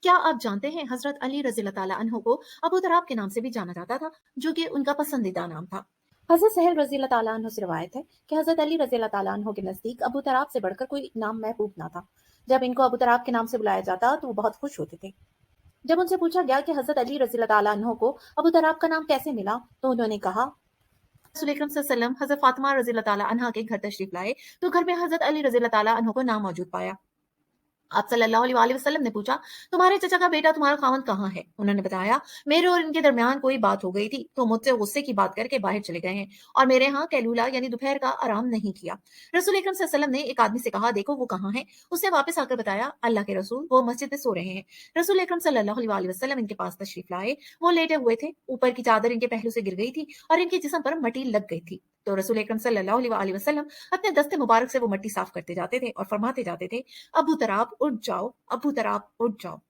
क्या आप जानते हैं हज़रत अली रज़ियल्लाहु ताला अन्हो को अबू तराब के नाम से भी जाना जाता था, जो कि उनका पसंदीदा नाम था। हज़रत सहल रज़ियल्लाहु ताला अन्हो से रिवायत है कि हज़रत अली रज़ियल्लाहु ताला अन्हो के नज़दीक अबू तराब से बढ़कर कोई नाम महबूब ना था। जब इनको अबू तराब के नाम से बुलाया जाता तो वो बहुत खुश होते थे। जब उनसे पूछा गया कि हज़रत अली रज़ियल्लाहु ताला अन्हो को अबू तराब का नाम कैसे मिला, तो उन्होंने कहा, रसूल अकरम सल्लल्लाहु अलैहि वसल्लम हज़रत फातिमा रज़ियल्लाहु ताला अन्हा के घर तशरीफ लाए, तो घर में हज़रत अली रज़ियल्लाहु ताला अन्हो को ना मौजूद पाया। आप सल्लल्लाहु अलैहि वसल्लम ने पूछा, तुम्हारे चचा का बेटा तुम्हारा खामन कहाँ है? उन्होंने बताया, मेरे और इनके दरमियान कोई बात हो गई थी, तो मुझसे गुस्से की बात करके बाहर चले गए हैं और मेरे यहाँ कैलूला यानी दोपहर का आराम नहीं किया। रसूल अकरम सल्लल्लाहु अलैहि वसल्लम ने एक आदमी से कहा, देखो वो कहाँ है? उसने वापस आकर बताया, अल्लाह के रसूल वो मस्जिद में सो रहे हैं। रसूल अकरम सल्लल्लाहु अलैहि वसल्लम इनके पास तशरीफ लाए, वो लेटे हुए थे, ऊपर की चादर इनके पहलू से गिर गई थी और इनके जिस्म पर मटी लग गई थी। तो रसूल अकरम सल्लल्लाहु अलैहि वसल्लम अपने दस्ते मुबारक से वो मट्टी साफ करते जाते थे और फरमाते जाते थे, अबू तराब उठ जाओ, अबू तराब उठ जाओ।